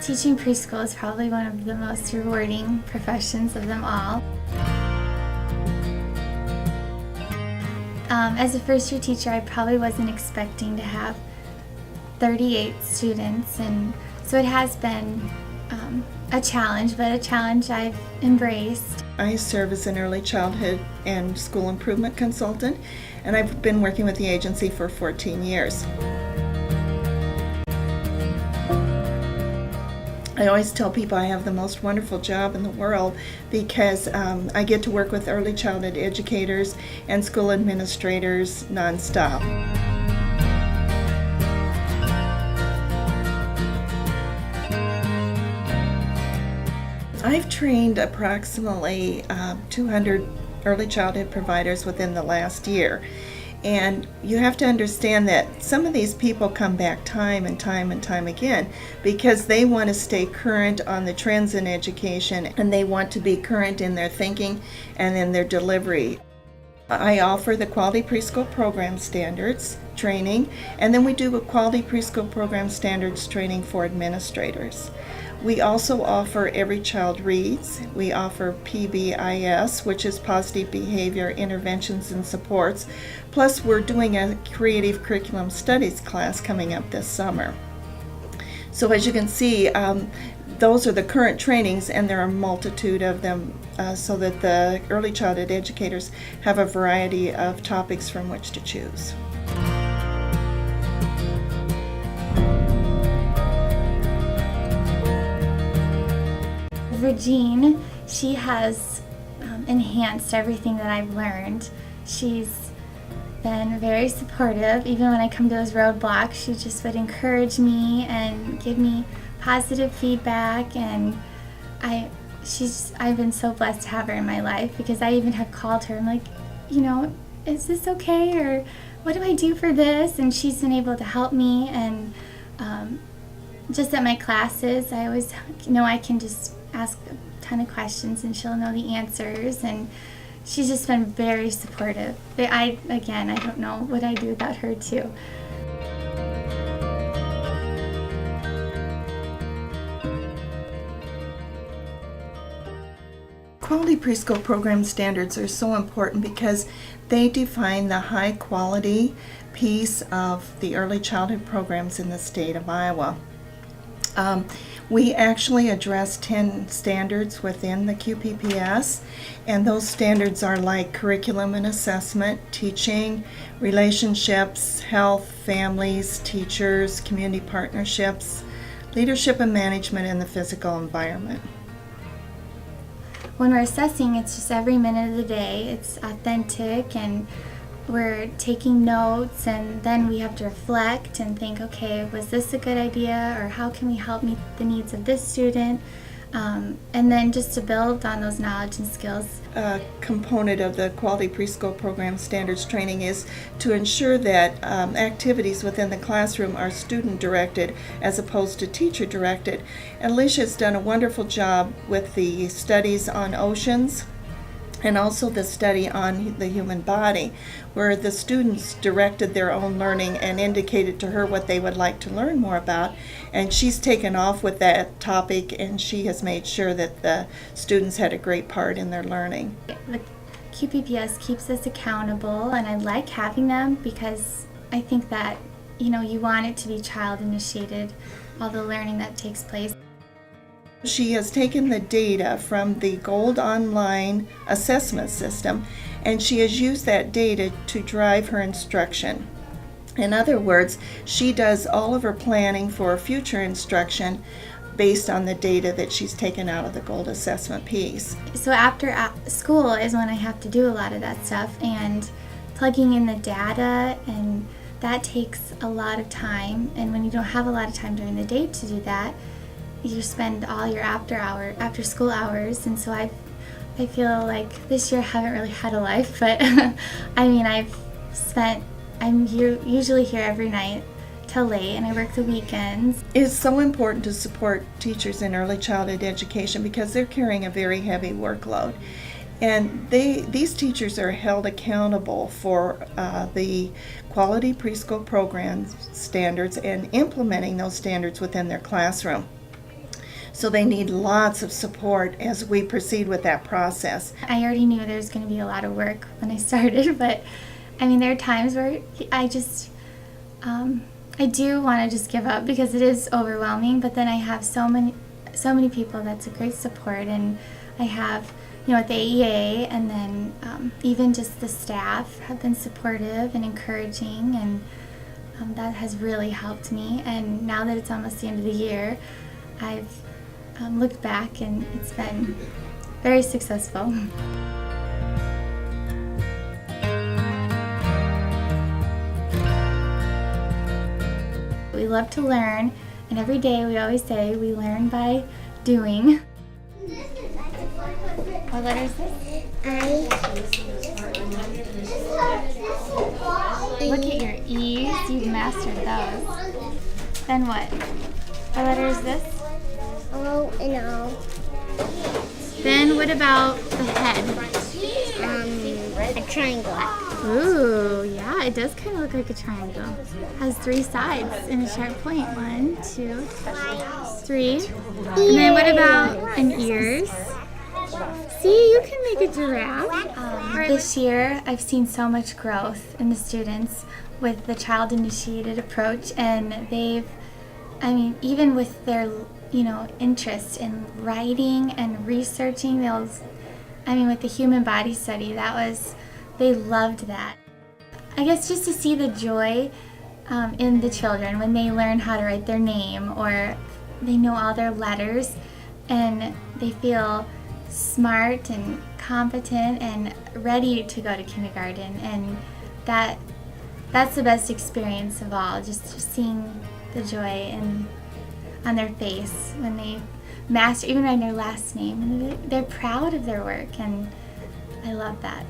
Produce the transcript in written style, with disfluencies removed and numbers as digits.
Teaching preschool is probably one of the most rewarding professions of them all. As a first-year teacher, I probably wasn't expecting to have 38 students, and so it has been a challenge, but a challenge I've embraced. I serve as an early childhood and school improvement consultant, and I've been working with the agency for 14 years. I always tell people I have the most wonderful job in the world because I get to work with early childhood educators and school administrators nonstop. I've trained approximately 200 early childhood providers within the last year. And you have to understand that some of these people come back time and time and time again because they want to stay current on the trends in education, and they want to be current in their thinking and in their delivery. I offer the Quality Preschool Program Standards training, and then we do a Quality Preschool Program Standards training for administrators. We also offer Every Child Reads. We offer PBIS, which is Positive Behavior Interventions and Supports. Plus, we're doing a Creative Curriculum Studies class coming up this summer. So as you can see, those are the current trainings, and there are a multitude of them so that the early childhood educators have a variety of topics from which to choose. Virgene, she has enhanced everything that I've learned. She's been very supportive. Even when I come to those roadblocks, she just would encourage me and give me positive feedback, and I've been so blessed to have her in my life because I even have called her. I'm like, is this okay, or what do I do for this? And she's been able to help me, and just at my classes, I always know I can just ask a ton of questions and she'll know the answers, and she's just been very supportive. But I don't know what I'd do without her too. Quality Preschool Program Standards are so important because they define the high quality piece of the early childhood programs in the state of Iowa. We actually address 10 standards within the QPPS, and those standards are like curriculum and assessment, teaching, relationships, health, families, teachers, community partnerships, leadership and management, and the physical environment. When we're assessing, it's just every minute of the day. It's authentic, and we're taking notes, and then we have to reflect and think, okay, was this a good idea, or how can we help meet the needs of this student? And then just to build on those knowledge and skills. A component of the Quality Preschool Program Standards training is to ensure that activities within the classroom are student-directed as opposed to teacher-directed. And Alyshia has done a wonderful job with the studies on oceans and also the study on the human body, where the students directed their own learning and indicated to her what they would like to learn more about. And she's taken off with that topic, and she has made sure that the students had a great part in their learning. The QPPS keeps us accountable, and I like having them because I think that, you want it to be child-initiated, all the learning that takes place. She has taken the data from the Gold Online assessment system, and she has used that data to drive her instruction. In other words, she does all of her planning for future instruction based on the data that she's taken out of the Gold assessment piece. So after school is when I have to do a lot of that stuff, and plugging in the data, and that takes a lot of time. And when you don't have a lot of time during the day to do that, you spend all your after school hours. And so I feel like this year I haven't really had a life, but I'm usually here every night till late, and I work the weekends. It's so important to support teachers in early childhood education because they're carrying a very heavy workload. And these teachers are held accountable for the Quality Preschool Program Standards and implementing those standards within their classroom. So they need lots of support as we proceed with that process. I already knew there was going to be a lot of work when I started, but I mean, there are times where I just, I do want to just give up because it is overwhelming, but then I have so many people that's a great support, and I have, at the AEA, and then even just the staff have been supportive and encouraging, and that has really helped me. And now that it's almost the end of the year, I've looked back and it's been very successful. We love to learn, and every day we always say we learn by doing. What letter is this? I. Look at your E's, you've mastered those. Then what? What letter is this? O and O. Then what about the head? A triangle. Ooh, yeah, it does kind of look like a triangle. Has 3 sides and a sharp point. 1, 2, 3. And then what about an ears? See, you can make a giraffe. This year, I've seen so much growth in the students with the child-initiated approach, and even with their, interest in writing and researching, with the human body study, they loved that. I guess just to see the joy in the children when they learn how to write their name, or they know all their letters, and they feel smart and competent and ready to go to kindergarten, and that's the best experience of all, just seeing the joy on their face when they master, even writing their last name. They're proud of their work, and I love that.